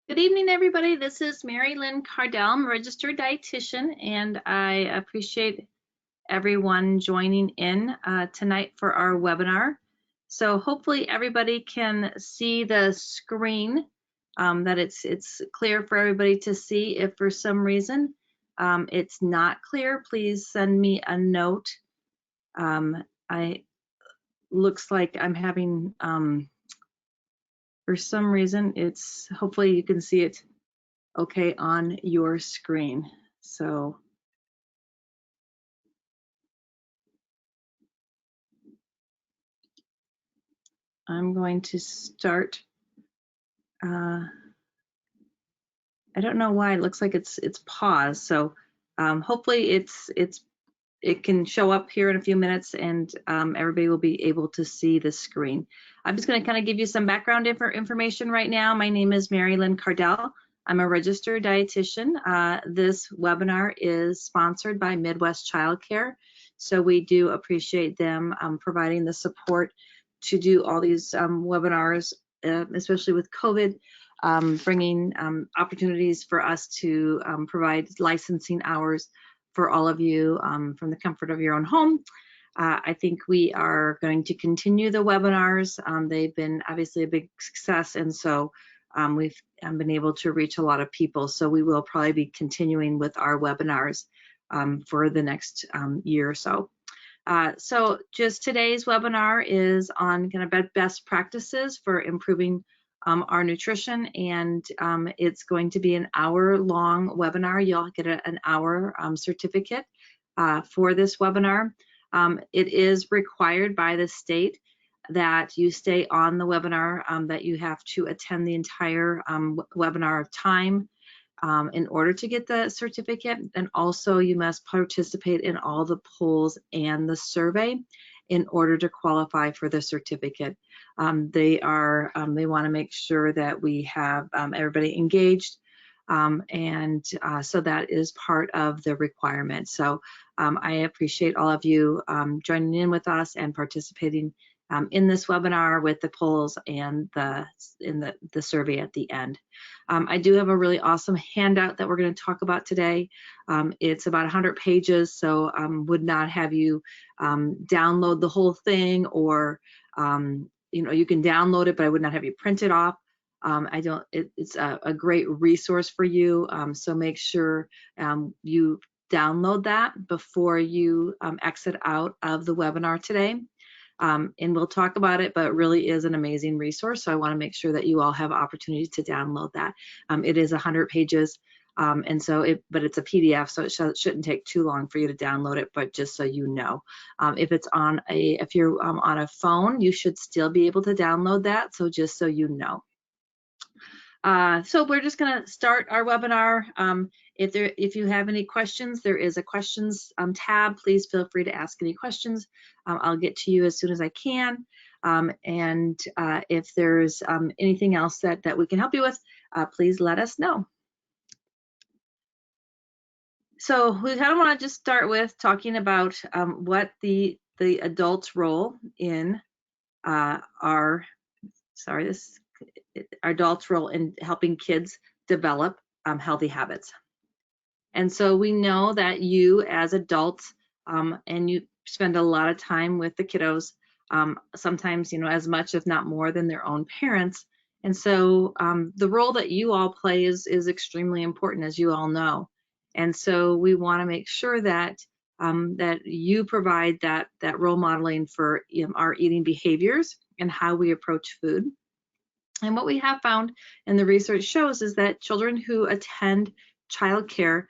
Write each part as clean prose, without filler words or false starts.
Good evening, everybody. This is Mary Lynn Cardell. I'm a registered dietitian, and I appreciate everyone joining in tonight for our webinar. So hopefully everybody can see the screen, that it's clear for everybody to see. If for some reason it's not clear, please send me a note. Looks like I'm having, for some reason, hopefully you can see it okay on your screen. So I'm going to start. I don't know why it looks like it's paused. So hopefully it can show up here in a few minutes, and everybody will be able to see the screen. I'm just going to kind of give you some background information right now. My name is Mary Lynn Cardell. I'm a registered dietitian. This webinar is sponsored by Midwest Childcare, so we do appreciate them providing the support to do all these webinars, especially with COVID, bringing opportunities for us to provide licensing hours for all of you from the comfort of your own home. I think we are going to continue the webinars. They've been obviously a big success, and so we've been able to reach a lot of people. So we will probably be continuing with our webinars for the next year or so. So just today's webinar is on kind of best practices for improving our nutrition, and it's going to be an hour-long webinar. You'll get an hour certificate for this webinar. It is required by the state that you stay on the webinar, that you have to attend the entire webinar time in order to get the certificate, and also you must participate in all the polls and the survey in order to qualify for the certificate. They want to make sure that we have everybody engaged, and so that is part of the requirement. So I appreciate all of you joining in with us and participating in this webinar with the polls and the survey at the end. I do have a really awesome handout that we're going to talk about today. It's about 100 pages, so would not have you download the whole thing, or you can download it, but I would not have you print it off. It's a great resource for you, so make sure you download that before you exit out of the webinar today. And we'll talk about it, but it really is an amazing resource. So I want to make sure that you all have opportunity to download that. It is 100 pages, and so but it's a PDF, so it shouldn't take too long for you to download it. But just so you know, if you're on a phone, you should still be able to download that. So just so you know. So we're just going to start our webinar. If you have any questions, there is a questions tab. Please feel free to ask any questions. I'll get to you as soon as I can. And if there's anything else that we can help you with, please let us know. So we kind of want to just start with talking about what the adult's role in our adults' role in helping kids develop healthy habits. And so we know that you as adults, and you spend a lot of time with the kiddos, sometimes, as much if not more than their own parents. And so the role that you all play is extremely important, as you all know. And so we want to make sure that that you provide that role modeling for our eating behaviors and how we approach food. And what we have found, and the research shows, is that children who attend childcare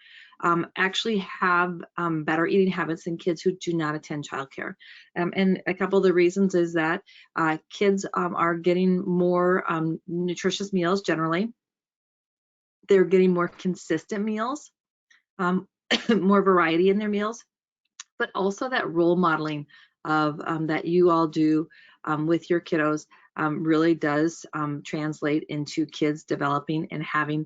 actually have better eating habits than kids who do not attend childcare. And a couple of the reasons is that kids are getting more nutritious meals generally. They're getting more consistent meals, more variety in their meals, but also that role modeling of that you all do with your kiddos really does translate into kids developing and having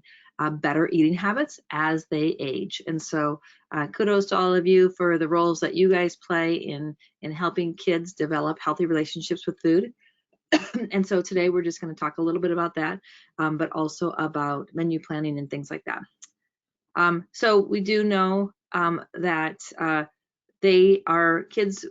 better eating habits as they age. And so kudos to all of you for the roles that you guys play in helping kids develop healthy relationships with food. And so today we're just going to talk a little bit about that, but also about menu planning and things like that. So we do know that they are kids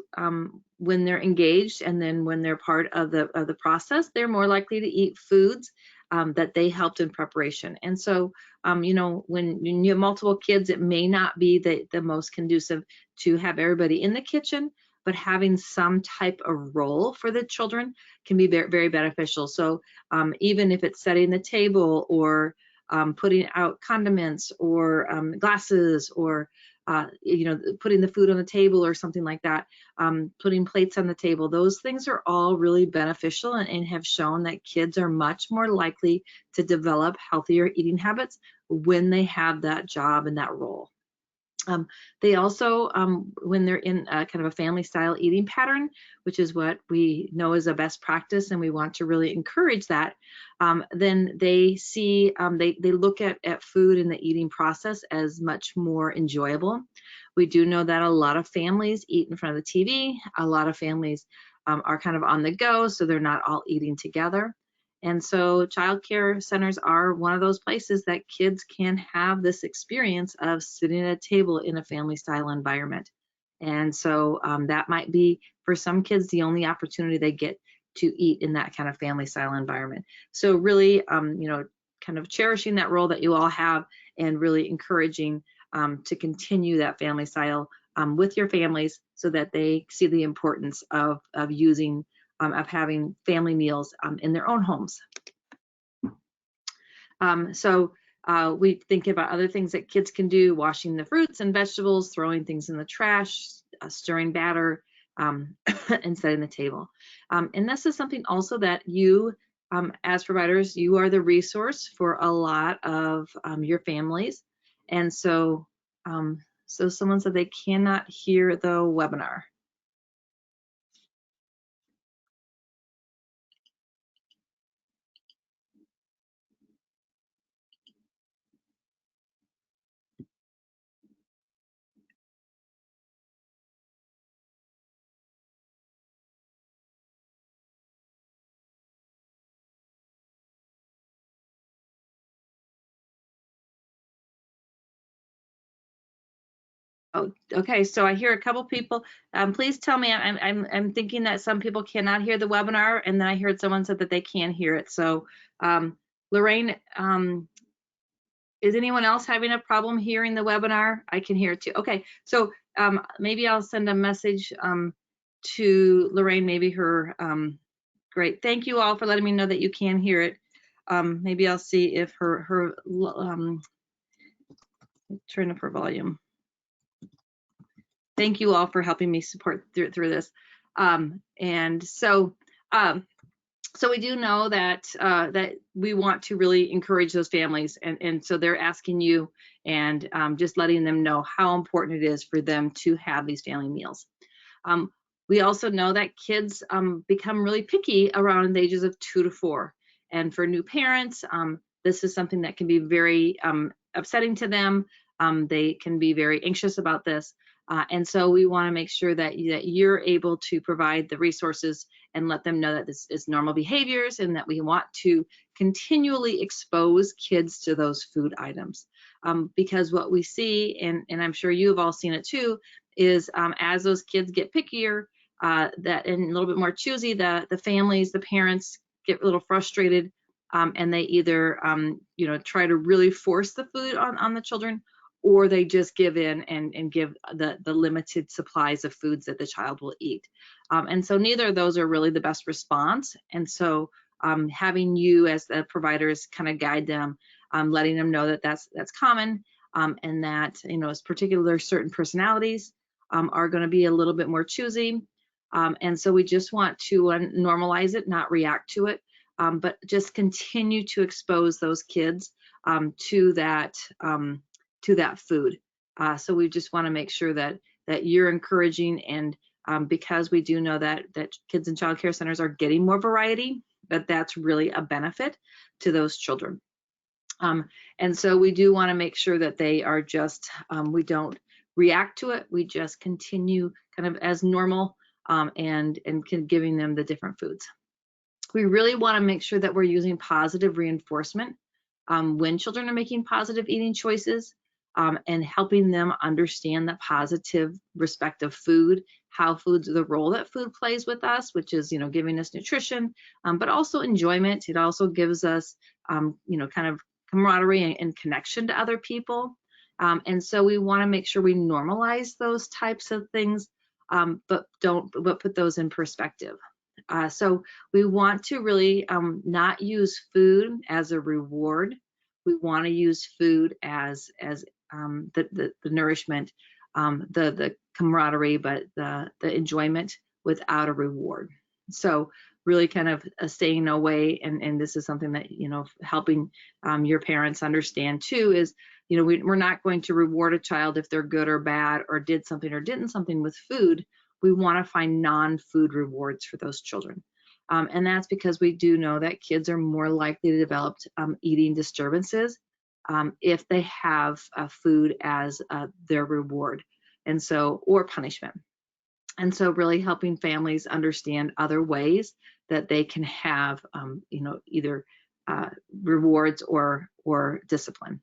when they're engaged, and then when they're part of the process, they're more likely to eat foods that they helped in preparation. And so, you know, when you have multiple kids, it may not be the most conducive to have everybody in the kitchen, but having some type of role for the children can be very, very beneficial. So even if it's setting the table, or putting out condiments, or glasses, or you know, putting the food on the table or something like that, putting plates on the table, those things are all really beneficial, and have shown that kids are much more likely to develop healthier eating habits when they have that job and that role. They also, when they're in a kind of a family style eating pattern, which is what we know is a best practice, and we want to really encourage that, then they see, they look at food and the eating process as much more enjoyable. We do know that a lot of families eat in front of the TV. A lot of families are kind of on the go, so they're not all eating together. And so child care centers are one of those places that kids can have this experience of sitting at a table in a family style environment. And so that might be, for some kids, the only opportunity they get to eat in that kind of family style environment. So really, you know, kind of cherishing that role that you all have, and really encouraging to continue that family style with your families, so that they see the importance of using of having family meals in their own homes. So we think about other things that kids can do: washing the fruits and vegetables, throwing things in the trash, stirring batter, and setting the table. And this is something also that you, as providers, you are the resource for a lot of your families. And so, so someone said they cannot hear the webinar. Oh, okay. So I hear a couple people. Please tell me. I'm thinking that some people cannot hear the webinar, and then I heard someone said that they can hear it. So, Lorraine, is anyone else having a problem hearing the webinar? I can hear it too. Okay. So maybe I'll send a message to Lorraine. Maybe her. Great. Thank you all for letting me know that you can hear it. Maybe I'll see if her turn up her volume. Thank you all for helping me support through this. And so, so we do know that that we want to really encourage those families, and so they're asking you, and just letting them know how important it is for them to have these family meals. We also know that kids become really picky around the ages of 2 to 4, and for new parents, this is something that can be very upsetting to them. They can be very anxious about this. And so we want to make sure that you're able to provide the resources and let them know that this is normal behaviors, and that we want to continually expose kids to those food items. Because what we see, and I'm sure you've all seen it too, is as those kids get pickier, that and a little bit more choosy, the families, the parents get a little frustrated, and they either you know, try to really force the food on the children, or they just give in and give the limited supplies of foods that the child will eat. And so neither of those are really the best response. And so having you as the providers kind of guide them, letting them know that that's common, and that, you know, as particular certain personalities are going to be a little bit more choosy. And so we just want to normalize it, not react to it, but just continue to expose those kids to that food. So we just want to make sure that you're encouraging, and because we do know that kids in child care centers are getting more variety, that's really a benefit to those children. And so we do want to make sure that they are just, we don't react to it. We just continue kind of as normal, and giving them the different foods. We really want to make sure that we're using positive reinforcement when children are making positive eating choices, and helping them understand the positive respect of food, how food's the role that food plays with us, which is, giving us nutrition, but also enjoyment. It also gives us, kind of camaraderie and connection to other people. And so we want to make sure we normalize those types of things, but put those in perspective. So we want to really not use food as a reward. We want to use food as the nourishment, the camaraderie, but the enjoyment without a reward. So really kind of staying away, and this is something that, helping your parents understand too, is, we're not going to reward a child if they're good or bad or did something or didn't something with food. We want to find non-food rewards for those children. And that's because we do know that kids are more likely to develop eating disturbances if they have food as their reward, and so, or punishment. And so really helping families understand other ways that they can have, either rewards or discipline.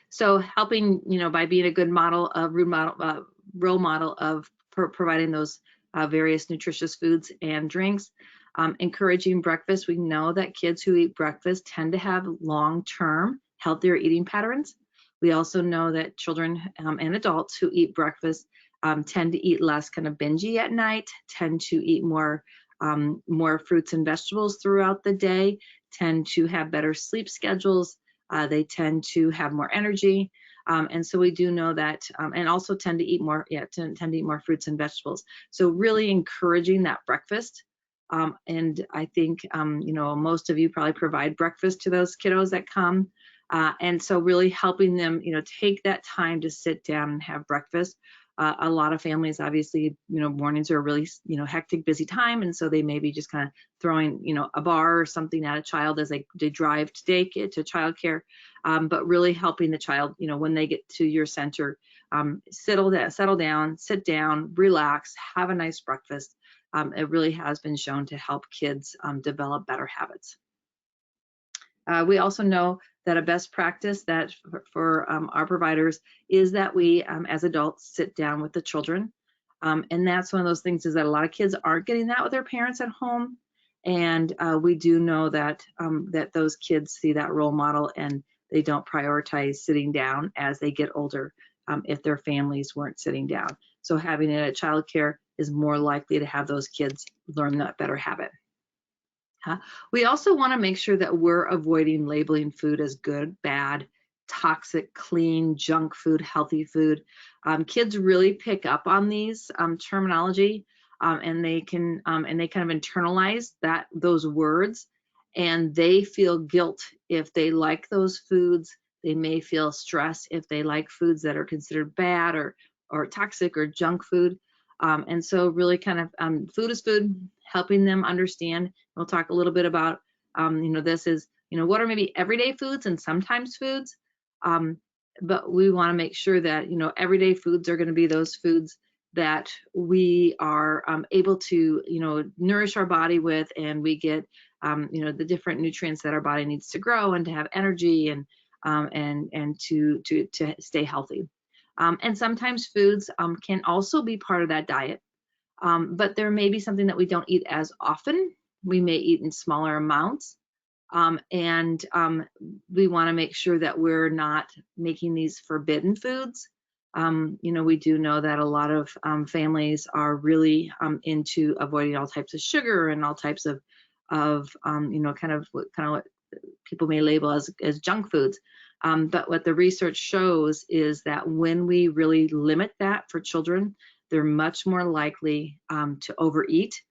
So helping, by being a good role model of providing those various nutritious foods and drinks. Encouraging breakfast. We know that kids who eat breakfast tend to have long-term healthier eating patterns. We also know that children and adults who eat breakfast tend to eat less kind of bingey at night, tend to eat more fruits and vegetables throughout the day, tend to have better sleep schedules. They tend to have more energy. And so we do know that, and also tend to eat more, tend to eat more fruits and vegetables. So really encouraging that breakfast. And I think, most of you probably provide breakfast to those kiddos that come. And so really helping them, take that time to sit down and have breakfast. A lot of families, obviously, mornings are a really, hectic, busy time. And so they may be just kind of throwing, a bar or something at a child as they drive to daycare, to childcare, but really helping the child, when they get to your center, settle down, sit down, relax, have a nice breakfast. It really has been shown to help kids develop better habits. We also know that a best practice that for our providers is that we, as adults, sit down with the children. And that's one of those things, is that a lot of kids aren't getting that with their parents at home. And we do know that that those kids see that role model and they don't prioritize sitting down as they get older if their families weren't sitting down. So having it at childcare is more likely to have those kids learn that better habit. We also want to make sure that we're avoiding labeling food as good, bad, toxic, clean, junk food, healthy food. Kids really pick up on these terminology, and they can kind of internalize those words, and they feel guilt if they like those foods. They may feel stress if they like foods that are considered bad or toxic or junk food. And so really kind of food is food, helping them understand. We'll talk a little bit about, this is, what are maybe everyday foods and sometimes foods. But we want to make sure that, everyday foods are going to be those foods that we are able to, nourish our body with, and we get, the different nutrients that our body needs to grow and to have energy and to stay healthy. And sometimes foods can also be part of that diet, but there may be something that we don't eat as often. We may eat in smaller amounts, and we want to make sure that we're not making these forbidden foods. We do know that a lot of families are really into avoiding all types of sugar and all types of kind of what people may label as junk foods. But what the research shows is that when we really limit that for children, they're much more likely to overeat,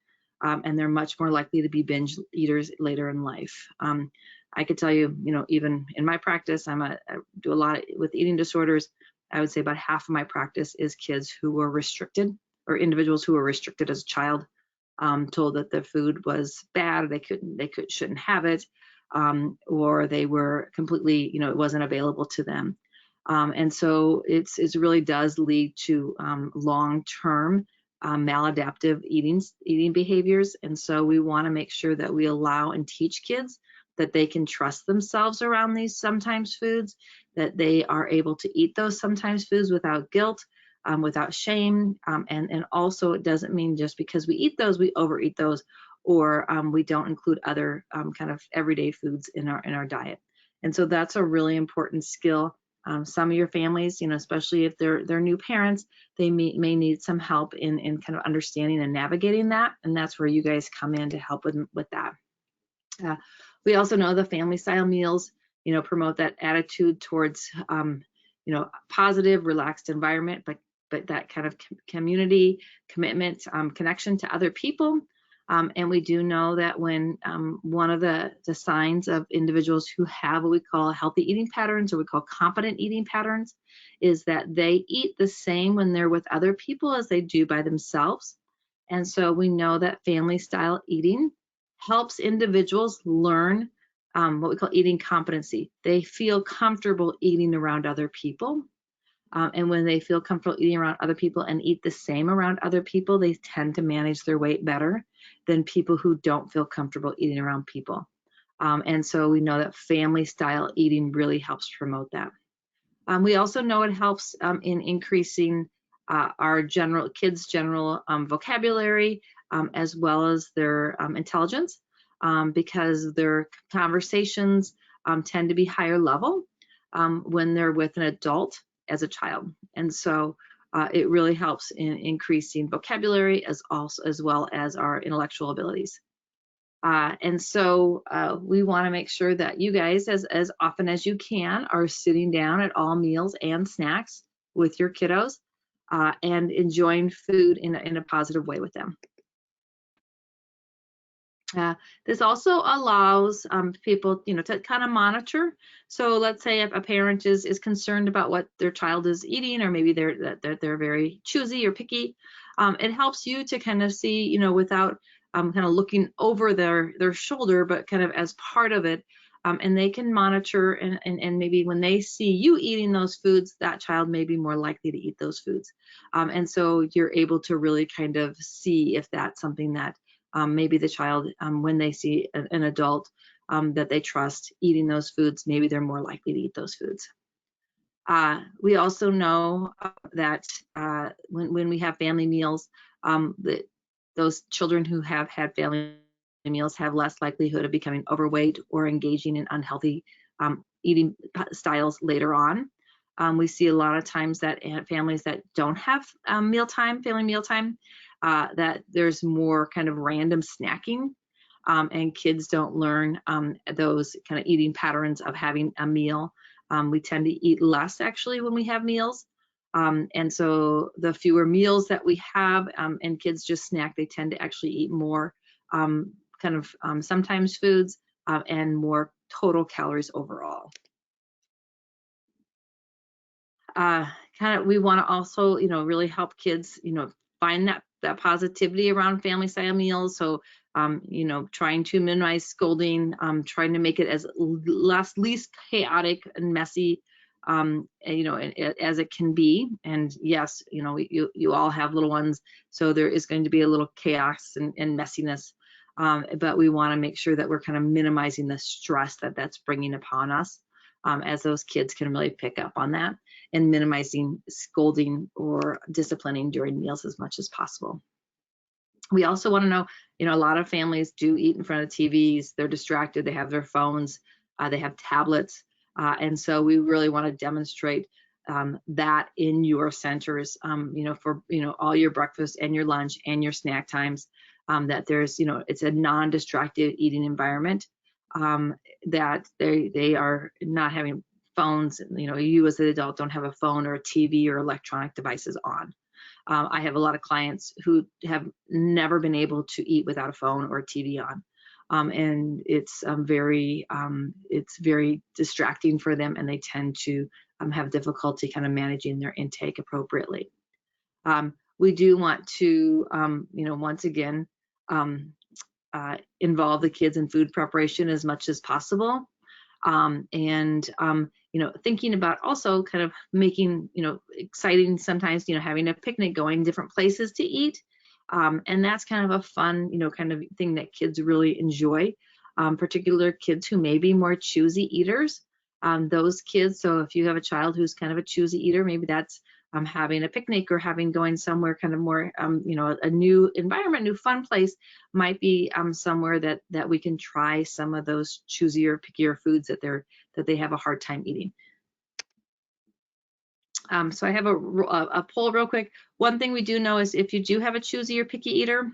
and they're much more likely to be binge eaters later in life. I could tell you, even in my practice, I do a lot with eating disorders. I would say about half of my practice is kids who were restricted, or individuals who were restricted as a child, told that the food was bad, they shouldn't have it. Or they were completely, it wasn't available to them. And so it really does lead to long-term maladaptive eating behaviors. And so we want to make sure that we allow and teach kids that they can trust themselves around these sometimes foods, that they are able to eat those sometimes foods without guilt, without shame. And also, it doesn't mean just because we eat those, we overeat those, or we don't include other kind of everyday foods in our diet. And so that's a really important skill. Some of your families, especially if they're new parents, they may need some help in kind of understanding and navigating that. And that's where you guys come in to help with that. We also know the family style meals, promote that attitude towards, positive, relaxed environment, but that kind of community commitment, connection to other people. And we do know that when one of the signs of individuals who have what we call healthy eating patterns, or we call competent eating patterns, is that they eat the same when they're with other people as they do by themselves. And so we know that family style eating helps individuals learn what we call eating competency. They feel comfortable eating around other people. And when they feel comfortable eating around other people and eat the same around other people, they tend to manage their weight better than people who don't feel comfortable eating around people. And so we know that family style eating really helps promote that. We also know it helps in increasing our kids' general vocabulary, as well as their intelligence, because their conversations tend to be higher level when they're with an adult as a child. And so it really helps in increasing vocabulary as well as our intellectual abilities. And so we want to make sure that you guys, as often as you can, are sitting down at all meals and snacks with your kiddos and enjoying food in a positive way with them. This also allows people, to kind of monitor. So let's say if a parent is concerned about what their child is eating, or maybe they're very choosy or picky, it helps you to kind of see, without kind of looking over their shoulder, but kind of as part of it. And they can monitor, and maybe when they see you eating those foods, that child may be more likely to eat those foods. And so you're able to really kind of see if that's something that maybe the child, when they see an adult that they trust eating those foods, maybe they're more likely to eat those foods. We also know that when we have family meals, that those children who have had family meals have less likelihood of becoming overweight or engaging in unhealthy eating styles later on. We see a lot of times that families that don't have family mealtime, that there's more kind of random snacking, and kids don't learn those kind of eating patterns of having a meal. We tend to eat less actually when we have meals. And so the fewer meals that we have and kids just snack, they tend to actually eat more sometimes foods and more total calories overall. We want to also, really help kids, find that positivity around family style meals. So, trying to minimize scolding, trying to make it as least chaotic and messy, as it can be. And yes, you all have little ones, so there is going to be a little chaos and messiness. But we want to make sure that we're kind of minimizing the stress that's bringing upon us, as those kids can really pick up on that, and minimizing scolding or disciplining during meals as much as possible. We also want to know, a lot of families do eat in front of TVs. They're distracted. They have their phones. They have tablets. And so we really want to demonstrate that in your centers, for, all your breakfast and your lunch and your snack times, that there's, it's a non-distracted eating environment, that they are not having phones. You as an adult don't have a phone or a TV or electronic devices on. I have a lot of clients who have never been able to eat without a phone or a TV on. And it's very distracting for them, and they tend to have difficulty kind of managing their intake appropriately. We do want to, once again, involve the kids in food preparation as much as possible. Thinking about also kind of making, exciting sometimes, having a picnic, going different places to eat, And that's kind of a fun, kind of thing that kids really enjoy, particular kids who may be more choosy eaters. Those kids, so if you have a child who's kind of a choosy eater, maybe that's having a picnic or going somewhere kind of more, a new environment, new fun place might be somewhere that we can try some of those choosier, pickier foods that they have a hard time eating. So I have a poll real quick. One thing we do know is if you do have a choosy or picky eater,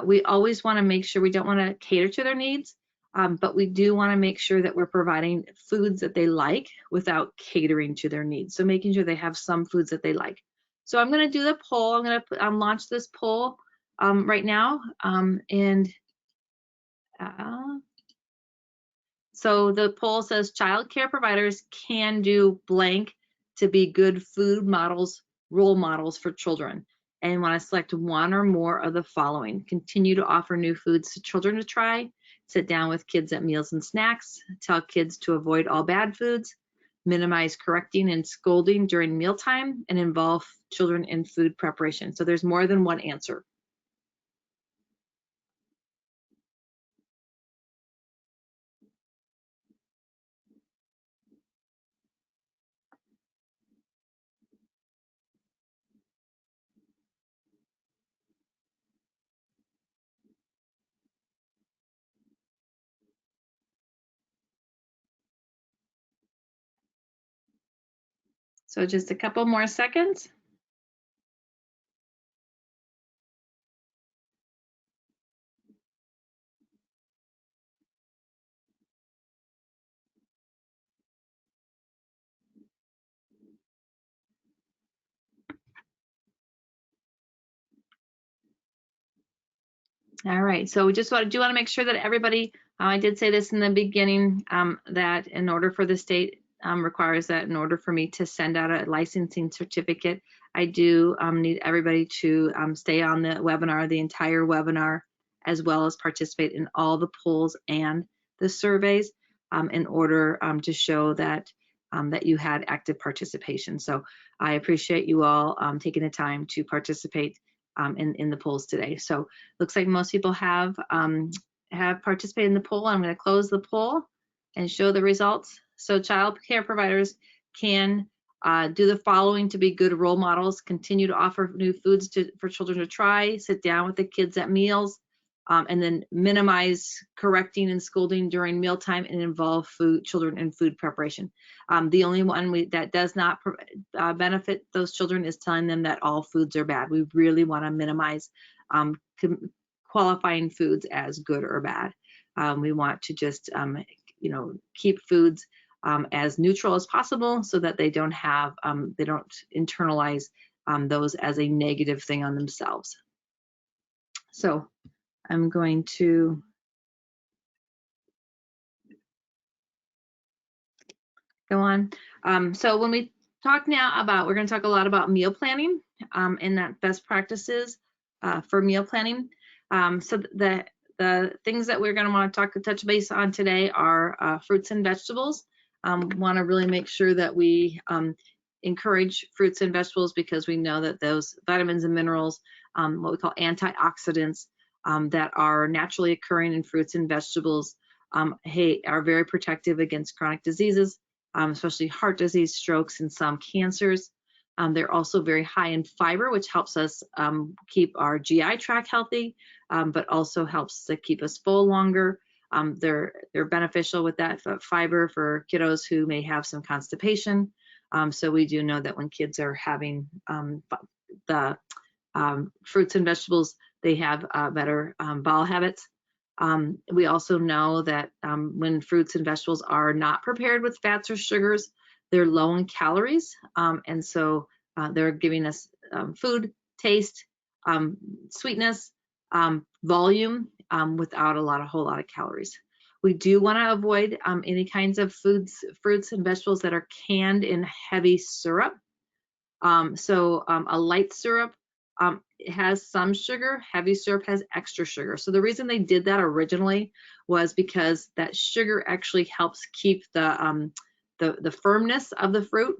we always want to make sure we don't want to cater to their needs, but we do want to make sure that we're providing foods that they like without catering to their needs. So making sure they have some foods that they like. So I'm going to do the poll. I'm going to launch this poll right now. So the poll says child care providers can do blank to be good food models, role models for children. And want to select one or more of the following. Continue to offer new foods to children to try. Sit down with kids at meals and snacks. Tell kids to avoid all bad foods. Minimize correcting and scolding during mealtime, and involve children in food preparation. So there's more than one answer. So just a couple more seconds. All right, so we just want to make sure that everybody, I did say this in the beginning, that in order for the state requires that in order for me to send out a licensing certificate, I do need everybody to stay on the webinar, the entire webinar, as well as participate in all the polls and the surveys in order to show that that you had active participation. So I appreciate you all taking the time to participate in the polls today. So looks like most people have participated in the poll. I'm going to close the poll and show the results. So child care providers can do the following to be good role models: continue to offer new foods for children to try, sit down with the kids at meals, and then minimize correcting and scolding during mealtime, and involve children in food preparation. The only one that does not benefit those children is telling them that all foods are bad. We really want to minimize qualifying foods as good or bad. We want to just keep foods as neutral as possible, so that they don't internalize those as a negative thing on themselves. So I'm going to go on. So when we talk now about, we're going to talk a lot about meal planning and that best practices for meal planning. So the things that we're going to want to touch base on today are fruits and vegetables. Want to really make sure that we encourage fruits and vegetables, because we know that those vitamins and minerals, what we call antioxidants, that are naturally occurring in fruits and vegetables, are very protective against chronic diseases, especially heart disease, strokes, and some cancers. They're also very high in fiber, which helps us keep our GI tract healthy, but also helps to keep us full longer. They're beneficial with that fiber for kiddos who may have some constipation. So we do know that when kids are having the fruits and vegetables, they have better bowel habits. We also know that when fruits and vegetables are not prepared with fats or sugars, they're low in calories, and so they're giving us food, taste, sweetness, volume, without a whole lot of calories. We do want to avoid any kinds of fruits and vegetables that are canned in heavy syrup. So a light syrup, it has some sugar. Heavy syrup has extra sugar. So the reason they did that originally was because that sugar actually helps keep the firmness of the fruit.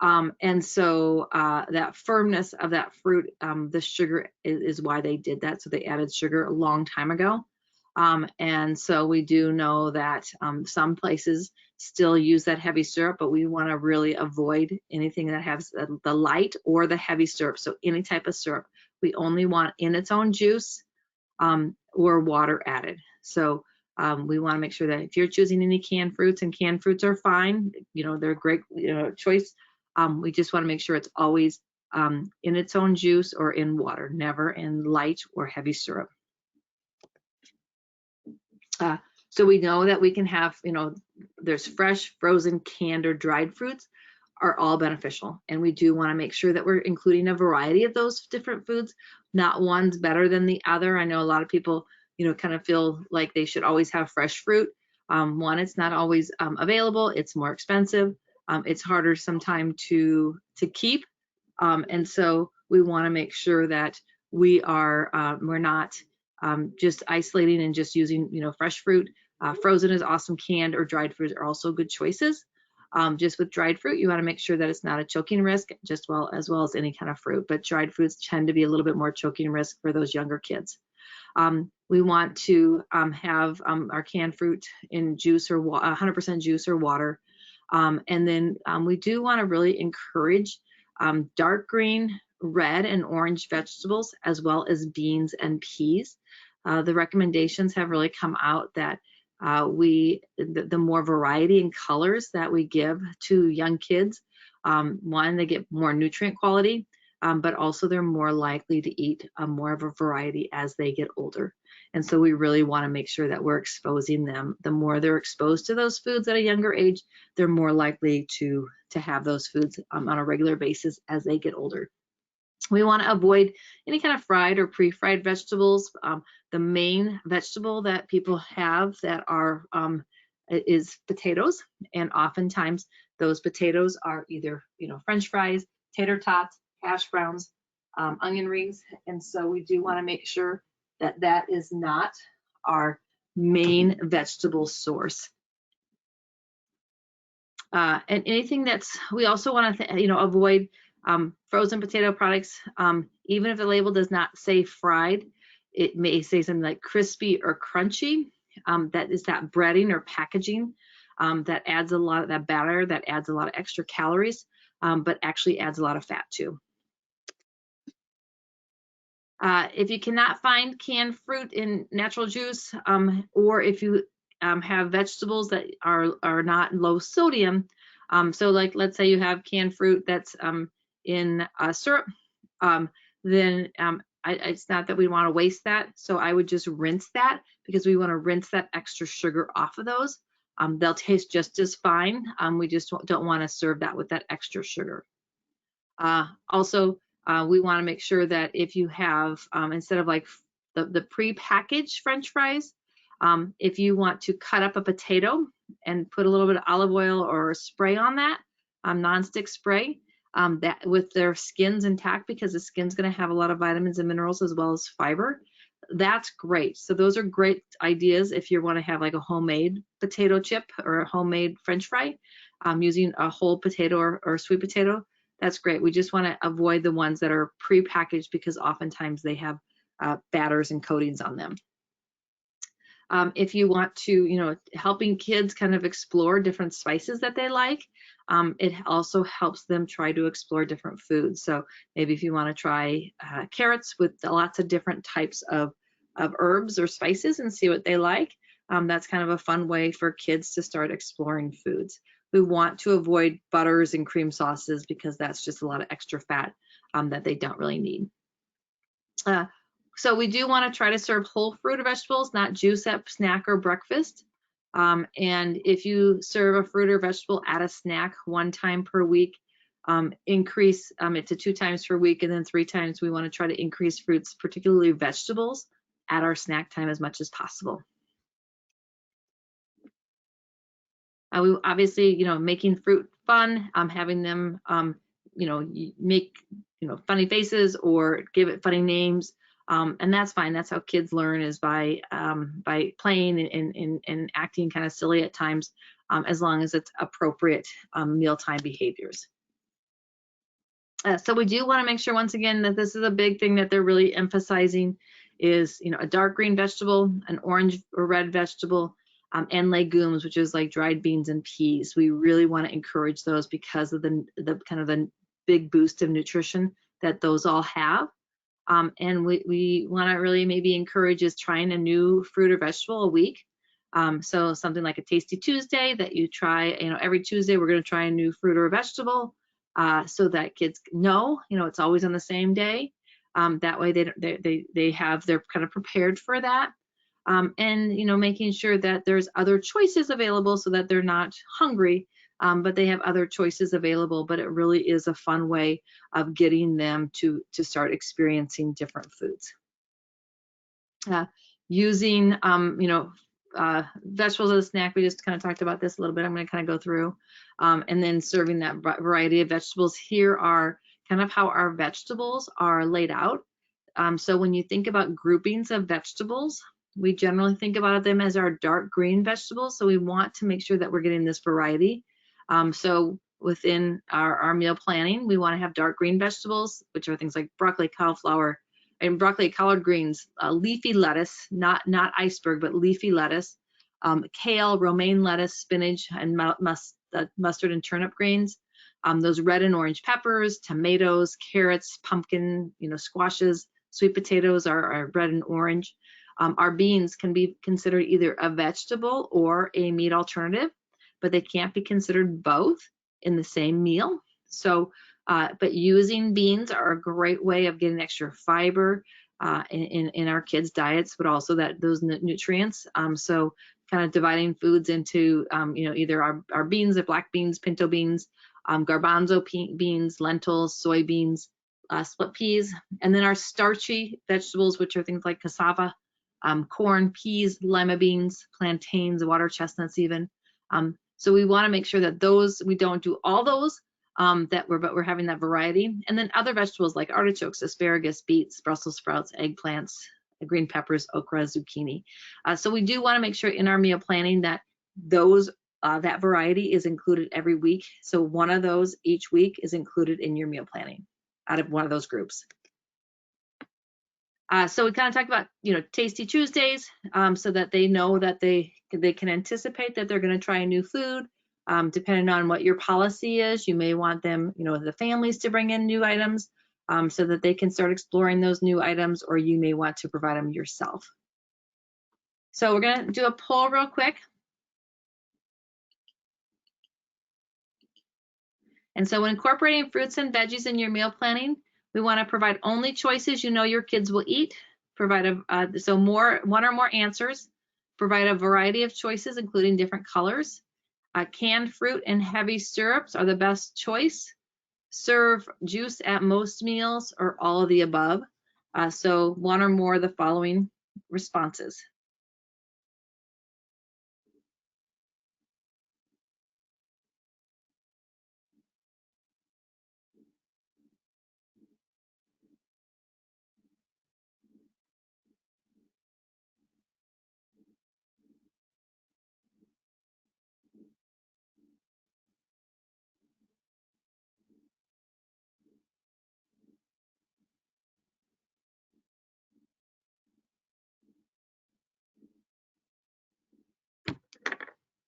And so that firmness of that fruit, the sugar is why they did that. So they added sugar a long time ago. And so we do know that some places still use that heavy syrup, but we want to really avoid anything that has the light or the heavy syrup. So any type of syrup, we only want in its own juice or water added. So we want to make sure that if you're choosing any canned fruits, and canned fruits are fine, they're a great choice. We just want to make sure it's always in its own juice or in water, never in light or heavy syrup. So we know that we can have, there's fresh, frozen, canned, or dried fruits are all beneficial. And we do want to make sure that we're including a variety of those different foods. Not one's better than the other. I know a lot of people, kind of feel like they should always have fresh fruit. One, it's not always available. It's more expensive. It's harder sometimes to keep. And so we want to make sure that we're not just isolating and just using, fresh fruit. Frozen is awesome. Canned or dried fruits are also good choices. Just with dried fruit, you want to make sure that it's not a choking risk, as well as any kind of fruit. But dried fruits tend to be a little bit more choking risk for those younger kids. We want to have our canned fruit in juice or 100% juice or water. And then we do want to really encourage dark green, red, and orange vegetables, as well as beans and peas. The recommendations have really come out that the more variety in colors that we give to young kids, one, they get more nutrient quality, but also they're more likely to eat more of a variety as they get older. And so we really want to make sure that we're exposing them. The more they're exposed to those foods at a younger age, they're more likely to have those foods on a regular basis as they get older. We want to avoid any kind of fried or pre-fried vegetables. The main vegetable that people have that are is potatoes, and oftentimes those potatoes are either French fries, tater tots, hash browns, onion rings, and so we do want to make sure that that is not our main vegetable source. And anything we also want to avoid frozen potato products. Even if the label does not say fried, it may say something like crispy or crunchy. That is that breading or packaging that adds a lot of that batter, that adds a lot of extra calories, but actually adds a lot of fat too. If you cannot find canned fruit in natural juice, or if you have vegetables that are not low sodium, so like let's say you have canned fruit that's in syrup, then it's not that we want to waste that. So I would just rinse that, because we want to rinse that extra sugar off of those. They'll taste just as fine. We just don't want to serve that with that extra sugar. Also, we want to make sure that if you have, instead of like the pre-packaged French fries, if you want to cut up a potato and put a little bit of olive oil or spray on that, nonstick spray, that with their skins intact, because the skin's going to have a lot of vitamins and minerals as well as fiber. That's great. So those are great ideas if you want to have like a homemade potato chip or a homemade French fry, using a whole potato or sweet potato. That's great. We just want to avoid the ones that are pre-packaged, because oftentimes they have batters and coatings on them. If you want to, helping kids kind of explore different spices that they like, it also helps them try to explore different foods. So maybe if you want to try carrots with lots of different types of herbs or spices and see what they like, that's kind of a fun way for kids to start exploring foods. We want to avoid butters and cream sauces, because that's just a lot of extra fat that they don't really need. So we do want to try to serve whole fruit or vegetables, not juice at snack or breakfast. And if you serve a fruit or vegetable at a snack 1 time per week, increase it to 2 times per week, and then 3 times. We want to try to increase fruits, particularly vegetables, at our snack time as much as possible. We obviously, making fruit fun, having them, make, funny faces or give it funny names. And that's fine. That's how kids learn, is by playing and acting kind of silly at times, as long as it's appropriate mealtime behaviors. So we do want to make sure, once again, that this is a big thing that they're really emphasizing is, a dark green vegetable, an orange or red vegetable, and legumes, which is like dried beans and peas. We really want to encourage those because of the kind of the big boost of nutrition that those all have. And we want to really maybe encourage is trying a new fruit or vegetable a week. So something like a Tasty Tuesday that you try, every Tuesday we're going to try a new fruit or a vegetable, so that kids know, it's always on the same day. That way they're kind of prepared for that. And making sure that there's other choices available so that they're not hungry, but they have other choices available. But it really is a fun way of getting them to start experiencing different foods. Using vegetables as a snack, we just kind of talked about this a little bit. I'm going to kind of go through, and then serving that variety of vegetables. Here are kind of how our vegetables are laid out. So when you think about groupings of vegetables, we generally think about them as our dark green vegetables. So we want to make sure that we're getting this variety. So within our meal planning, we want to have dark green vegetables, which are things like broccoli, cauliflower, and broccoli, collard greens, leafy lettuce, not iceberg, but leafy lettuce, kale, romaine lettuce, spinach, and mustard and turnip greens. Those red and orange peppers, tomatoes, carrots, pumpkin, squashes, sweet potatoes are red and orange. Our beans can be considered either a vegetable or a meat alternative, but they can't be considered both in the same meal. So, but using beans are a great way of getting extra fiber in our kids' diets, but also those nutrients. So kind of dividing foods into, either our beans, the black beans, pinto beans, garbanzo beans, lentils, soybeans, split peas, and then our starchy vegetables, which are things like cassava, corn, peas, lima beans, plantains, water chestnuts even. So we want to make sure that we don't do all those, but we're having that variety. And then other vegetables like artichokes, asparagus, beets, Brussels sprouts, eggplants, green peppers, okra, zucchini. So we do want to make sure in our meal planning that that variety is included every week. So one of those each week is included in your meal planning out of one of those groups. So we kind of talked about, Tasty Tuesdays, so that they know that they can anticipate that they're going to try a new food. Depending on what your policy is, you may want them, the families to bring in new items, so that they can start exploring those new items, or you may want to provide them yourself. So we're going to do a poll real quick. And so when incorporating fruits and veggies in your meal planning, we want to provide only choices your kids will eat. Provide one or more answers. Provide a variety of choices, including different colors. Canned fruit and heavy syrups are the best choice. Serve juice at most meals, or all of the above. So one or more of the following responses.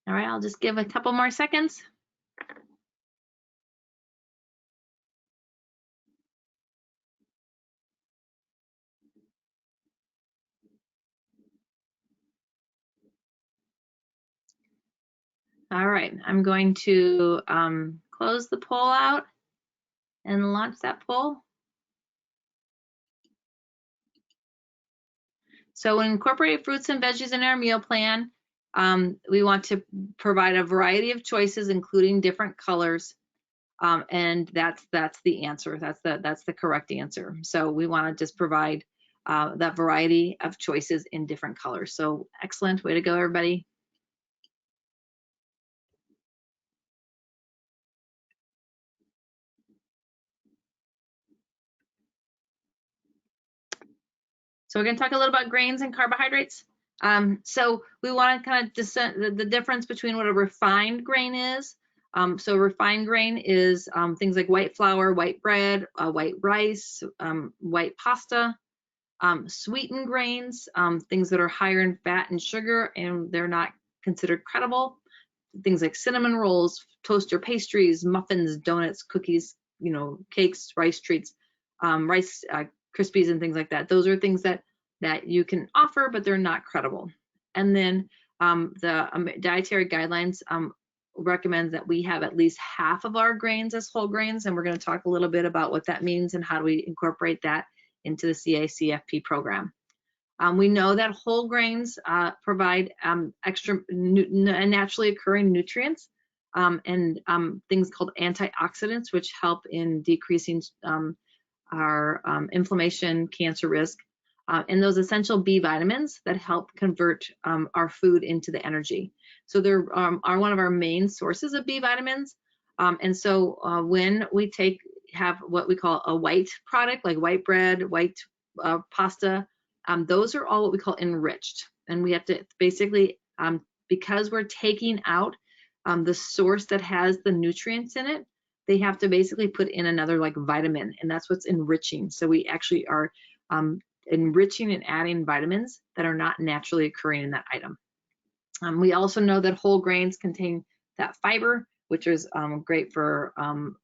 All right, I'll just give a couple more seconds. All right, I'm going to close the poll out and launch that poll. So when incorporating fruits and veggies in our meal plan, we want to provide a variety of choices, including different colors. And that's the answer. That's the correct answer. So we want to just provide that variety of choices in different colors. So excellent, way to go, everybody. So we're going to talk a little about grains and carbohydrates. So we want to kind of the difference between what a refined grain is So refined grain is things like white flour, white bread, white rice, white pasta. Sweetened grains, things that are higher in fat and sugar, and they're not considered credible. Things like cinnamon rolls, toaster pastries, muffins, donuts, cookies, cakes, rice treats, rice Krispies, and things like that. Those are things that you can offer, but they're not credible. And then the dietary guidelines recommends that we have at least half of our grains as whole grains, and we're going to talk a little bit about what that means and how do we incorporate that into the CACFP program. We know that whole grains provide extra naturally occurring nutrients and things called antioxidants, which help in decreasing our inflammation, cancer risk, and those essential B vitamins that help convert our food into the energy. So they're are one of our main sources of B vitamins. And so when we have what we call a white product, like white bread, white pasta, those are all what we call enriched. And we have to basically, because we're taking out the source that has the nutrients in it, they have to basically put in another like vitamin, and that's what's enriching. So we actually are enriching and adding vitamins that are not naturally occurring in that item. We also know that whole grains contain that fiber, which is great for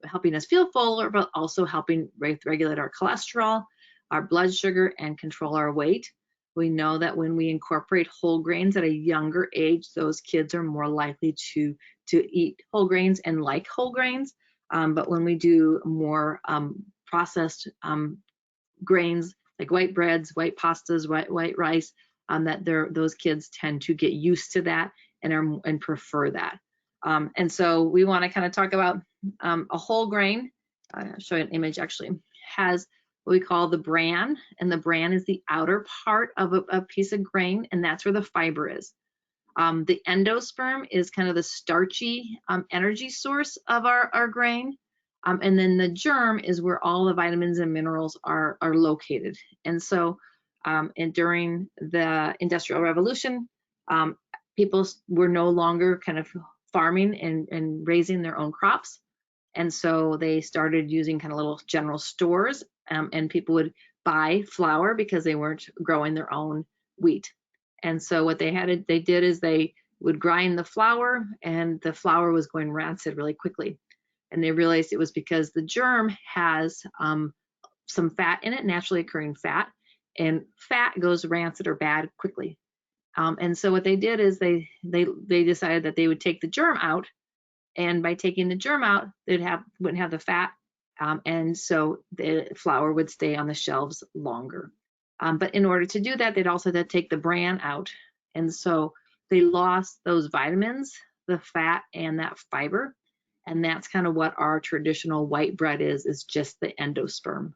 helping us feel fuller, but also helping regulate our cholesterol, our blood sugar, and control our weight. We know that when we incorporate whole grains at a younger age, those kids are more likely to eat whole grains and like whole grains. But when we do more processed grains, like white breads, white pastas, white rice, those kids tend to get used to that and prefer that. And so we want to kind of talk about a whole grain. I'll show you an image actually. Has what we call the bran, and the bran is the outer part of a piece of grain, and that's where the fiber is. The endosperm is kind of the starchy energy source of our grain. And then the germ is where all the vitamins and minerals are located. And so and during the Industrial Revolution, people were no longer kind of farming and raising their own crops. And so they started using kind of little general stores, and people would buy flour because they weren't growing their own wheat. And so what they did is they would grind the flour, and the flour was going rancid really quickly. And they realized it was because the germ has some fat in it, naturally occurring fat, and fat goes rancid or bad quickly. And so what they did is they decided that they would take the germ out, and by taking the germ out, wouldn't have the fat, and so the flour would stay on the shelves longer. But in order to do that, they'd also have to take the bran out, and so they lost those vitamins, the fat, and that fiber. And that's kind of what our traditional white bread is just the endosperm,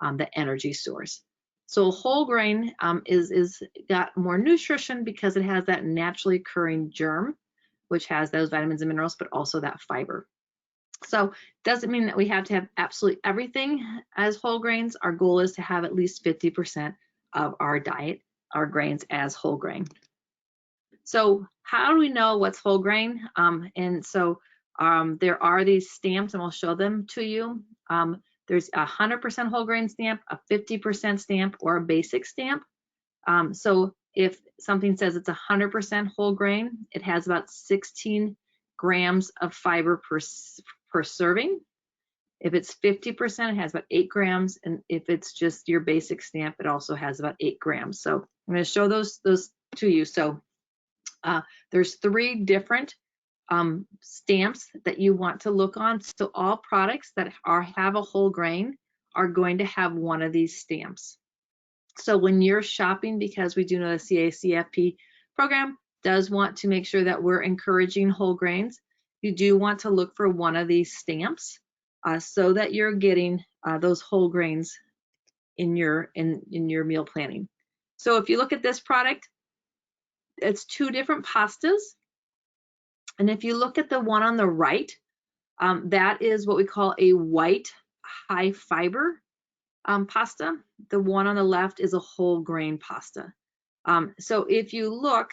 the energy source. So whole grain is got more nutrition because it has that naturally occurring germ, which has those vitamins and minerals, but also that fiber. So doesn't mean that we have to have absolutely everything as whole grains. Our goal is to have at least 50% of our diet, our grains as whole grain. So how do we know what's whole grain? And so there are these stamps, and we'll show them to you. There's a 100% whole grain stamp, a 50% stamp, or a basic stamp. So if something says it's 100% whole grain, it has about 16 grams of fiber per serving. If it's 50%, it has about 8 grams. And if it's just your basic stamp, it also has about 8 grams. So I'm going to show those to you. So there's 3 different stamps that you want to look on. So all products that have a whole grain are going to have one of these stamps. So when you're shopping, because we do know the CACFP program does want to make sure that we're encouraging whole grains, you do want to look for one of these stamps so that you're getting those whole grains in your meal planning. So if you look at this product, it's 2 different pastas. And if you look at the one on the right, that is what we call a white high fiber pasta. The one on the left is a whole grain pasta. So if you look,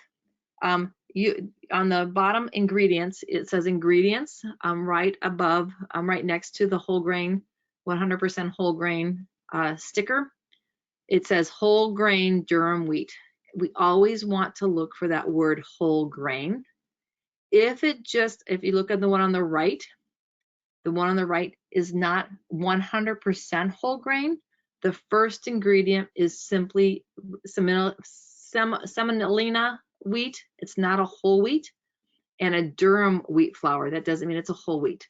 on the bottom ingredients, it says ingredients right above, right next to the whole grain, 100% whole grain sticker. It says whole grain durum wheat. We always want to look for that word whole grain. If you look at the one on the right, is not 100% whole grain. The first ingredient is simply semolina wheat. It's not a whole wheat. And a durum wheat flour. That doesn't mean it's a whole wheat.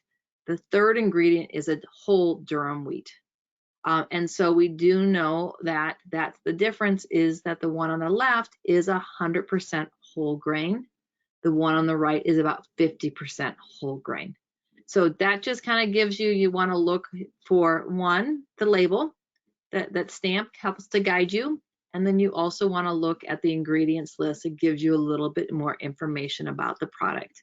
The third ingredient is a whole durum wheat. And so we do know that that's the difference, is that the one on the left is 100% whole grain. The one on the right is about 50% whole grain. So that just kind of gives you want to look for, one, the label, that stamp helps to guide you. And then you also want to look at the ingredients list. It gives you a little bit more information about the product.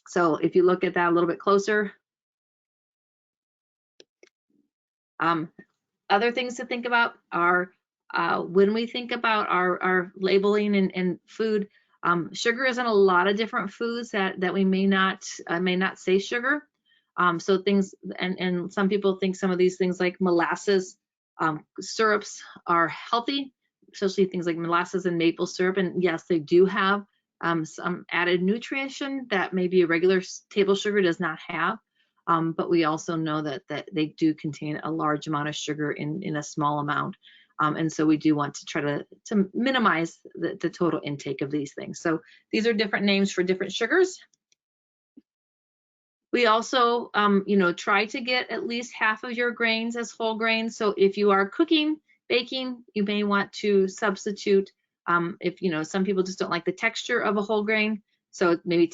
So if you look at that a little bit closer, other things to think about are when we think about our labeling and food, sugar is in a lot of different foods that we may not say sugar. So things, and some people think some of these things like molasses syrups are healthy, especially things like molasses and maple syrup. And yes, they do have some added nutrition that maybe a regular table sugar does not have. But we also know that they do contain a large amount of sugar in a small amount. And so we do want to try to minimize the total intake of these things. So these are different names for different sugars. We also, try to get at least half of your grains as whole grains. So if you are cooking, baking, you may want to substitute, if, some people just don't like the texture of a whole grain. So maybe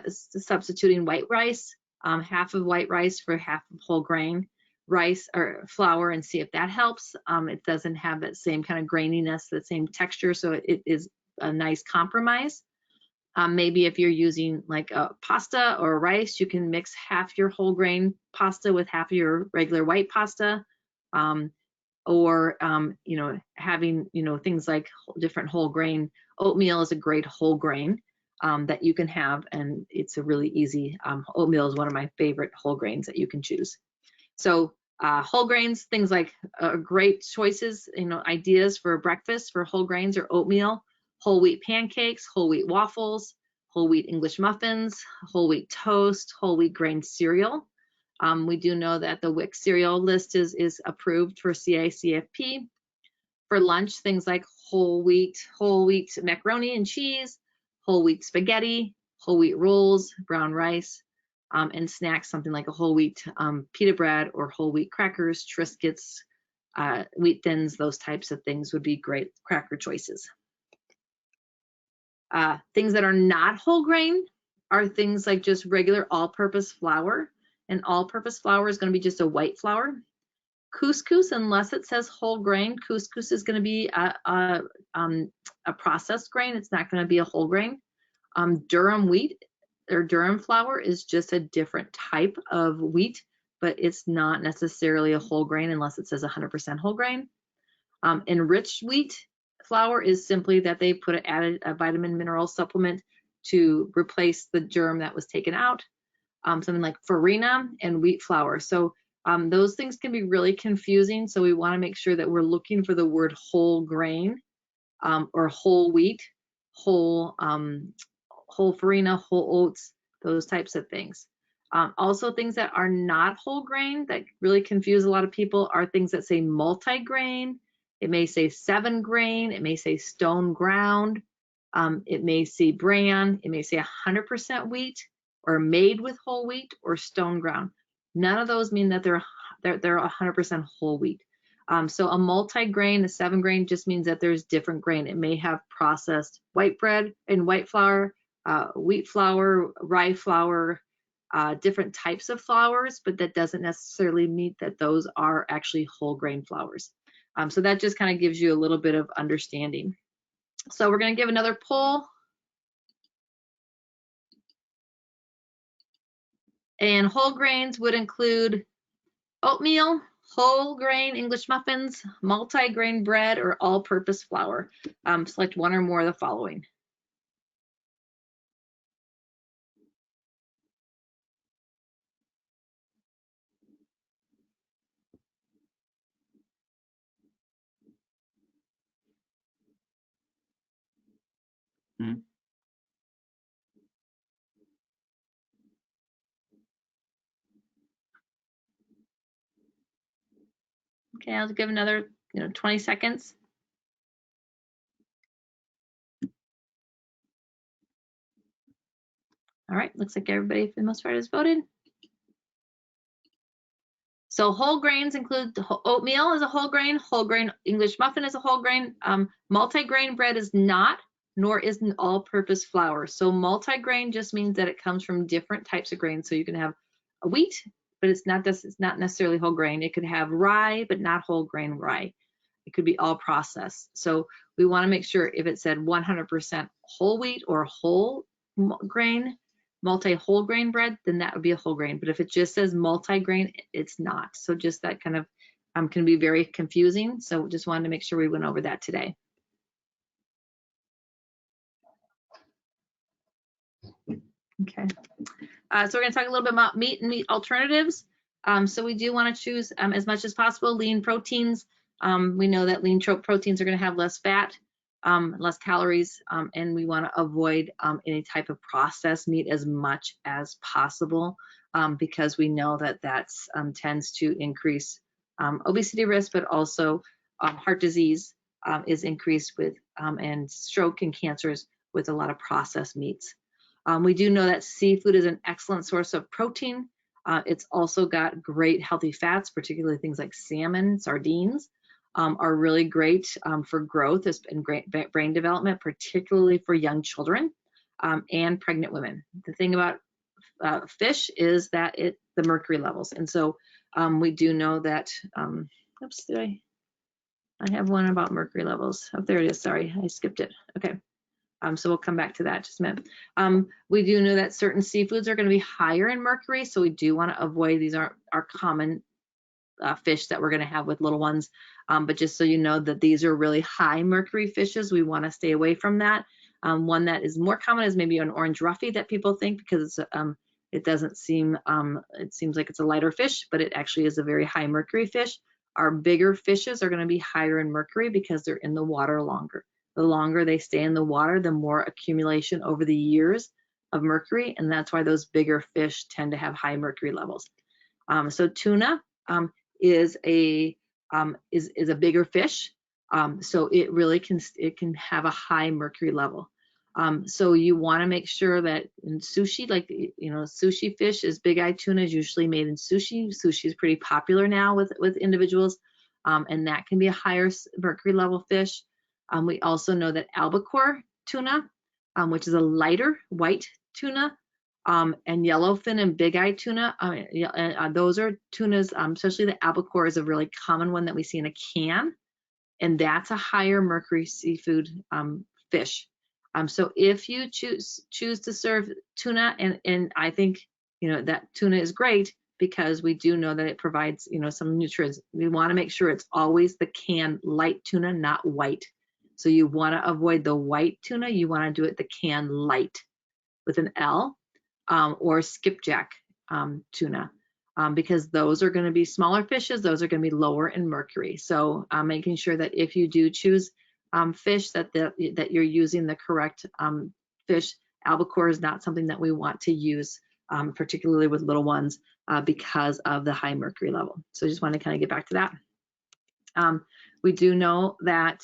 substituting white rice, half of white rice for half of whole grain rice or flour, and see if that helps. It doesn't have that same kind of graininess, the same texture, so it is a nice compromise. Maybe if you're using like a pasta or rice, you can mix half your whole grain pasta with half of your regular white pasta. Or having, things like different whole grain. Oatmeal is a great whole grain that you can have, and it's a really easy, oatmeal is one of my favorite whole grains that you can choose. So whole grains, things like great choices, ideas for breakfast for whole grains are oatmeal, whole wheat pancakes, whole wheat waffles, whole wheat English muffins, whole wheat toast, whole wheat grain cereal. We do know that the WIC cereal list is approved for CACFP. For lunch, things like whole wheat macaroni and cheese, whole wheat spaghetti, whole wheat rolls, brown rice, and snacks, something like a whole wheat pita bread or whole wheat crackers, Triscuits, wheat thins, those types of things would be great cracker choices. Things that are not whole grain are things like just regular all-purpose flour. And all-purpose flour is going to be just a white flour. Couscous, unless it says whole grain, couscous is going to be a processed grain. It's not going to be a whole grain. Durum wheat or durum flour is just a different type of wheat, but it's not necessarily a whole grain unless it says 100% whole grain. Enriched wheat flour is simply that they added a vitamin mineral supplement to replace the germ that was taken out. Something like farina and wheat flour. So those things can be really confusing. So we want to make sure that we're looking for the word whole grain or whole wheat, whole farina, whole oats, those types of things. Also, things that are not whole grain that really confuse a lot of people are things that say multi-grain. It may say 7 grain. It may say stone ground. It may say bran. It may say 100% wheat, or made with whole wheat, or stone ground. None of those mean that they're 100% whole wheat. So a multi-grain, a 7 grain, just means that there's different grain. It may have processed white bread and white flour, wheat flour, rye flour, different types of flours, but that doesn't necessarily mean that those are actually whole grain flours. So that just kind of gives you a little bit of understanding. So we're going to give another poll. And whole grains would include oatmeal, whole grain English muffins, multi-grain bread, or all-purpose flour. Select one or more of the following. Okay, I'll give another 20 seconds. All right, looks like everybody for the most part has voted. So whole grains include oatmeal is a whole grain English muffin is a whole grain, multi-grain bread is not, nor is an all-purpose flour. So multi-grain just means that it comes from different types of grains. So you can have a wheat, but it's not necessarily whole grain. It could have rye, but not whole grain rye. It could be all processed. So we want to make sure if it said 100% whole wheat or whole grain, multi-whole grain bread, then that would be a whole grain. But if it just says multi-grain, it's not. So just that kind of can be very confusing. So just wanted to make sure we went over that today. Okay. So we're going to talk a little bit about meat and meat alternatives. So we do want to choose as much as possible lean proteins. We know that lean proteins are going to have less fat, less calories, and we want to avoid any type of processed meat as much as possible because we know that that tends to increase obesity risk, but also heart disease is increased with and stroke and cancers with a lot of processed meats. We do know that seafood is an excellent source of protein. It's also got great healthy fats, particularly things like salmon, sardines are really great for growth and great brain development, particularly for young children and pregnant women. The thing about fish is that the mercury levels. And so we do know that, oops, I have one about mercury levels. Oh, there it is. Sorry, I skipped it. Okay. So we'll come back to that just a minute. We do know that certain seafoods are going to be higher in mercury, so we do want to avoid these are common fish that we're going to have with little ones. But just so you know that these are really high mercury fishes, we want to stay away from that. One that is more common is maybe an orange roughy that people think because it doesn't seem, it seems like it's a lighter fish, but it actually is a very high mercury fish. Our bigger fishes are going to be higher in mercury because they're in the water longer. The longer they stay in the water, the more accumulation over the years of mercury, and that's why those bigger fish tend to have high mercury levels. So tuna is a bigger fish, so it really can have a high mercury level. So you want to make sure that in sushi, like sushi fish is big-eyed tuna is usually made in sushi. Sushi is pretty popular now with individuals, and that can be a higher mercury level fish. We also know that albacore tuna, which is a lighter white tuna, and yellowfin and big-eyed tuna, those are tunas, especially the albacore is a really common one that we see in a can, and that's a higher mercury seafood fish. So if you choose to serve tuna, and I think that tuna is great because we do know that it provides some nutrients. We want to make sure it's always the canned light tuna, not white. So you want to avoid the white tuna. You want to do it the canned light with an L, or skipjack tuna, because those are going to be smaller fishes. Those are going to be lower in mercury. So making sure that if you do choose fish that you're using the correct fish. Albacore is not something that we want to use, particularly with little ones, because of the high mercury level. So I just want to kind of get back to that. We do know that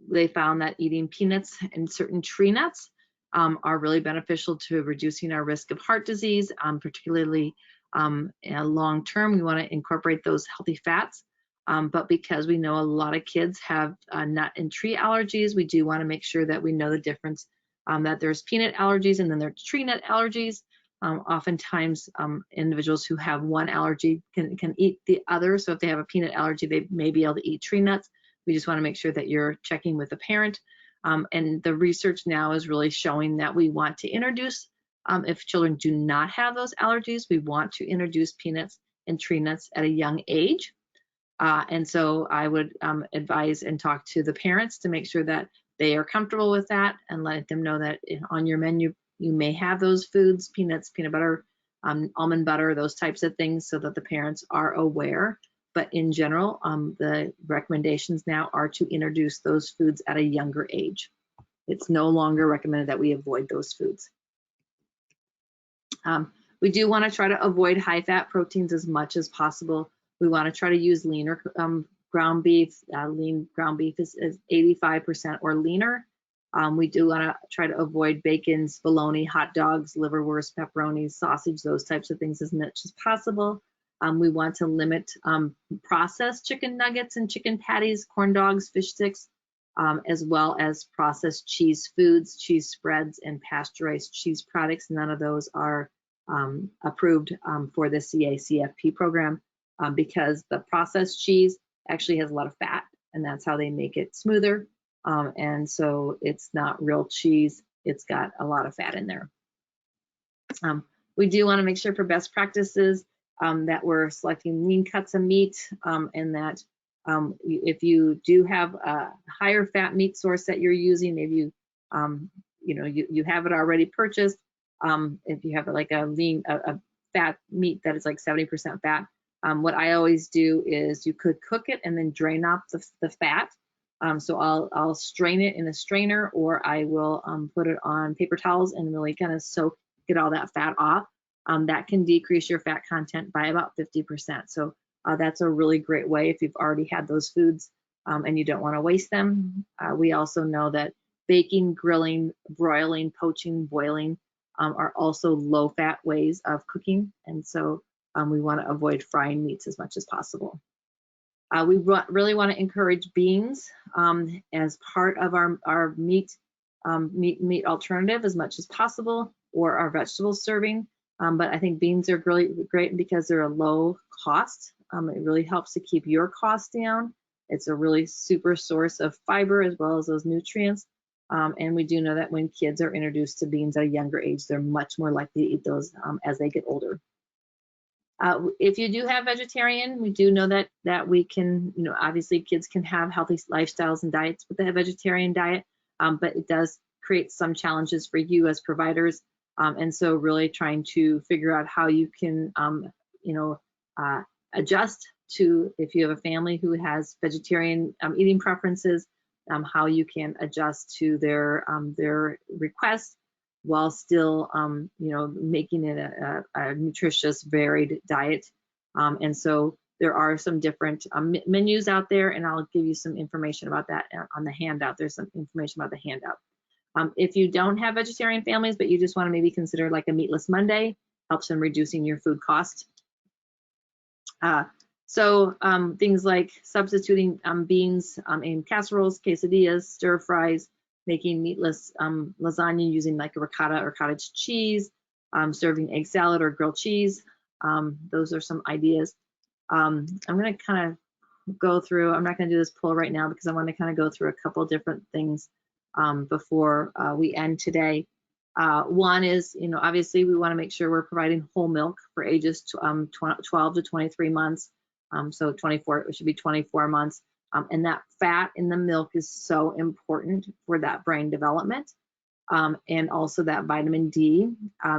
they found that eating peanuts and certain tree nuts are really beneficial to reducing our risk of heart disease, particularly long term. We want to incorporate those healthy fats. But because we know a lot of kids have nut and tree allergies, we do want to make sure that we know the difference, that there's peanut allergies and then there's tree nut allergies. Oftentimes, individuals who have one allergy can eat the other. So if they have a peanut allergy, they may be able to eat tree nuts. We just want to make sure that you're checking with the parent. And the research now is really showing that we want to introduce, if children do not have those allergies, we want to introduce peanuts and tree nuts at a young age. And so I would advise and talk to the parents to make sure that they are comfortable with that, and let them know that on your menu you may have those foods, peanuts, peanut butter, almond butter, those types of things, so that the parents are aware. But in general, the recommendations now are to introduce those foods at a younger age. It's no longer recommended that we avoid those foods. We do want to try to avoid high-fat proteins as much as possible. We want to try to use leaner ground beef. Lean ground beef is 85% or leaner. We do want to try to avoid bacons, bologna, hot dogs, liverwurst, pepperoni, sausage, those types of things as much as possible. We want to limit processed chicken nuggets and chicken patties, corn dogs, fish sticks, as well as processed cheese foods, cheese spreads, and pasteurized cheese products. None of those are approved for the CACFP program because the processed cheese actually has a lot of fat, and that's how they make it smoother. And so it's not real cheese. It's got a lot of fat in there. We do want to make sure for best practices that we're selecting lean cuts of meat, and that if you do have a higher fat meat source that you're using, maybe you have it already purchased. If you have like a fat meat that is like 70% fat, what I always do is you could cook it and then drain off the fat. So I'll strain it in a strainer, or I will put it on paper towels and really kind of get all that fat off. That can decrease your fat content by about 50%. So that's a really great way if you've already had those foods and you don't want to waste them. We also know that baking, grilling, broiling, poaching, boiling are also low-fat ways of cooking, and so we want to avoid frying meats as much as possible. We really want to encourage beans as part of our meat alternative as much as possible, or our vegetable serving. But I think beans are really great because they're a low cost. It really helps to keep your costs down. It's a really super source of fiber as well as those nutrients. And we do know that when kids are introduced to beans at a younger age, they're much more likely to eat those as they get older. If you do have vegetarian, we do know that we can, obviously kids can have healthy lifestyles and diets with the vegetarian diet, but it does create some challenges for you as providers. And so really trying to figure out how you can, adjust to, if you have a family who has vegetarian eating preferences, how you can adjust to their requests while still, making it a nutritious, varied diet. And so there are some different menus out there, and I'll give you some information about that on the handout. There's some information about the handout. If you don't have vegetarian families, but you just want to maybe consider like a meatless Monday, helps in reducing your food cost. So things like substituting beans in casseroles, quesadillas, stir fries, making meatless lasagna using like a ricotta or cottage cheese, serving egg salad or grilled cheese. Those are some ideas. I'm going to kind of go through, I'm not going to do this poll right now because I want to kind of go through a couple different things before we end today. One is, obviously we want to make sure we're providing whole milk for ages 12 to 23 months. So 24, it should be 24 months. And that fat in the milk is so important for that brain development. And also that vitamin D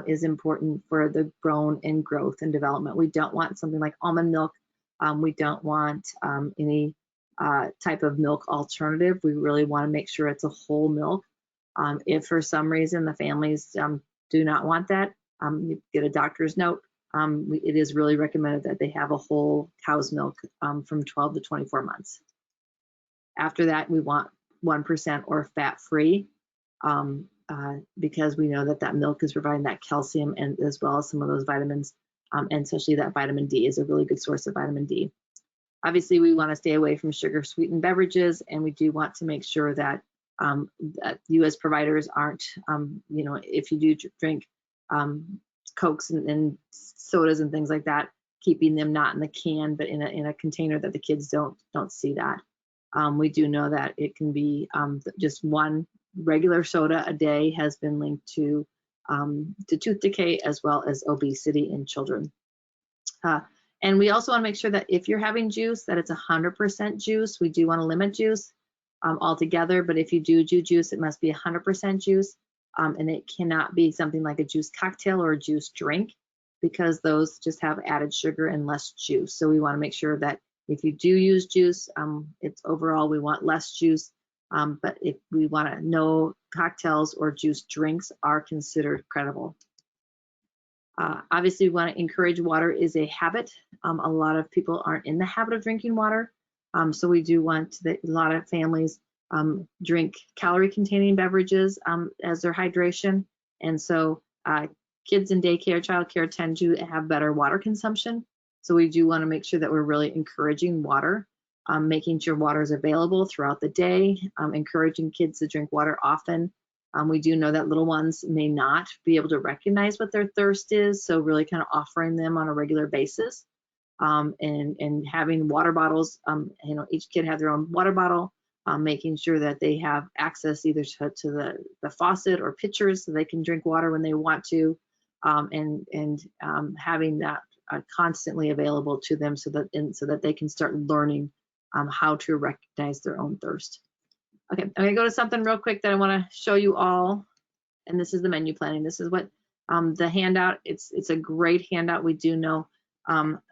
is important for the bone and growth and development. We don't want something like almond milk. We don't want any type of milk alternative. We really want to make sure it's a whole milk. If for some reason the families do not want that, you get a doctor's note. It is really recommended that they have a whole cow's milk from 12 to 24 months. After that, we want 1% or fat-free because we know that milk is providing that calcium and as well as some of those vitamins, and especially that vitamin D is a really good source of vitamin D. Obviously, we want to stay away from sugar-sweetened beverages, and we do want to make sure that you as providers aren't, if you do drink Cokes and sodas and things like that, keeping them not in the can, but in a container that the kids don't see that. We do know that it can be just one regular soda a day has been linked to tooth decay as well as obesity in children. And we also want to make sure that if you're having juice, that it's 100% juice. We do want to limit juice altogether, but if you do juice, it must be 100% juice, and it cannot be something like a juice cocktail or a juice drink, because those just have added sugar and less juice. So we want to make sure that if you do use juice, it's overall we want less juice, but if we want to know cocktails or juice drinks are considered credible. Obviously, we want to encourage water is a habit. A lot of people aren't in the habit of drinking water, so we do want that a lot of families drink calorie-containing beverages as their hydration, and so kids in daycare, childcare tend to have better water consumption. So we do want to make sure that we're really encouraging water, making sure water is available throughout the day, encouraging kids to drink water often. We do know that little ones may not be able to recognize what their thirst is, so really kind of offering them on a regular basis, and having water bottles. You know, each kid have their own water bottle, making sure that they have access either to the faucet or pitchers so they can drink water when they want to, and having that constantly available to them so that they can start learning how to recognize their own thirst. Okay, I'm gonna go to something real quick that I want to show you all, and this is the menu planning. This is what the handout. It's a great handout. We do know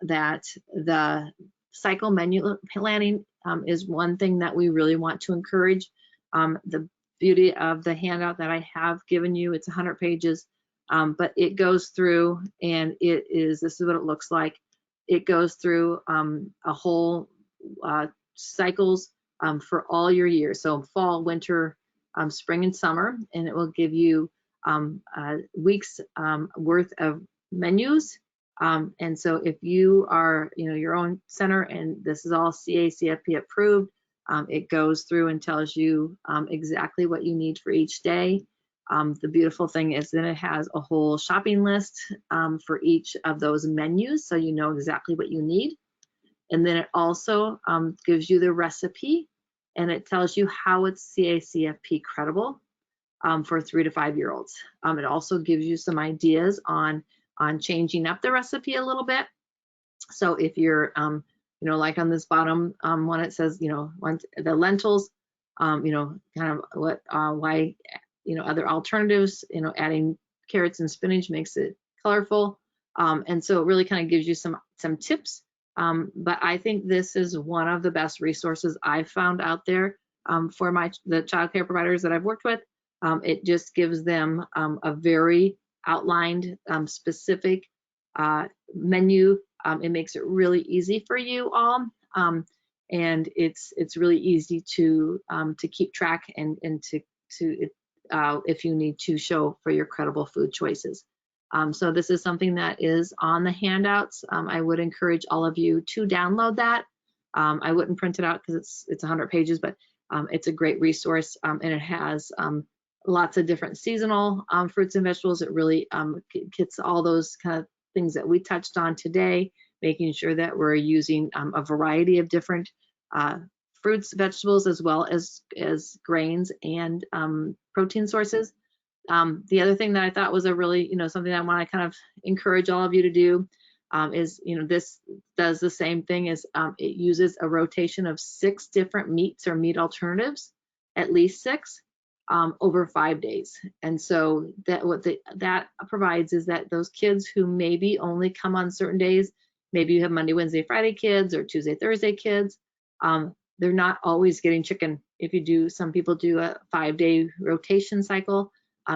that the cycle menu planning is one thing that we really want to encourage. The beauty of the handout that I have given you, it's 100 pages, but it goes through, and this is what it looks like. It goes through a whole cycles for all your years, so fall, winter, spring, and summer, and it will give you weeks worth of menus. And so if you are, your own center, and this is all CACFP approved, it goes through and tells you exactly what you need for each day. The beautiful thing is that it has a whole shopping list for each of those menus, so you know exactly what you need. And then it also gives you the recipe, and it tells you how it's CACFP credible for 3 to 5 year olds. It also gives you some ideas on changing up the recipe a little bit. So if you're, like on this bottom one, it says, the lentils, kind of what, why, other alternatives, adding carrots and spinach makes it colorful. And so it really kind of gives you some tips. But I think this is one of the best resources I've found out there for the childcare providers that I've worked with. It just gives them a very outlined, specific menu. It makes it really easy for you all, and it's really easy to keep track and to if you need to show for your credible food choices. So this is something that is on the handouts. I would encourage all of you to download that. I wouldn't print it out because it's 100 pages, but it's a great resource, and it has lots of different seasonal fruits and vegetables. It really gets all those kind of things that we touched on today, making sure that we're using a variety of different fruits, vegetables, as well as grains and protein sources. The other thing that I thought was a really, something I want to kind of encourage all of you to do is, this does the same thing as it uses a rotation of 6 different meats or meat alternatives, at least 6, over 5 days. And so that that provides is that those kids who maybe only come on certain days, maybe you have Monday, Wednesday, Friday kids or Tuesday, Thursday kids, they're not always getting chicken. If you do, some people do a 5-day rotation cycle.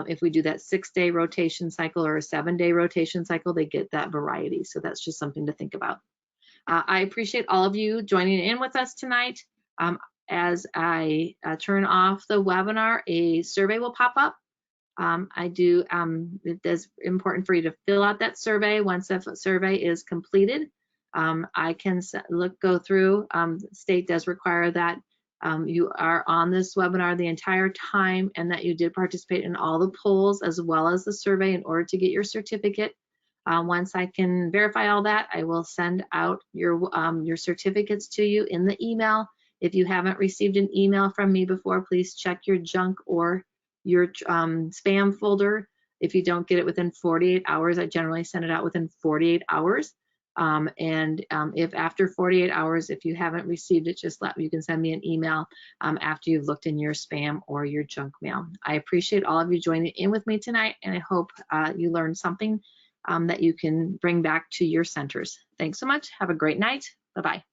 If we do that 6-day rotation cycle or a 7-day rotation cycle, they get that variety. So that's just something to think about. I appreciate all of you joining in with us tonight. As I turn off the webinar, a survey will pop up. It is important for you to fill out that survey. Once that survey is completed, I can go through. State does require that you are on this webinar the entire time and that you did participate in all the polls as well as the survey in order to get your certificate. Once I can verify all that, I will send out your certificates to you in the email. If you haven't received an email from me before, please check your junk or your spam folder. If you don't get it within 48 hours, I generally send it out within 48 hours. If after 48 hours, if you haven't received it, you can send me an email after you've looked in your spam or your junk mail. I appreciate all of you joining in with me tonight, and I hope you learned something that you can bring back to your centers. Thanks so much. Have a great night. Bye-bye.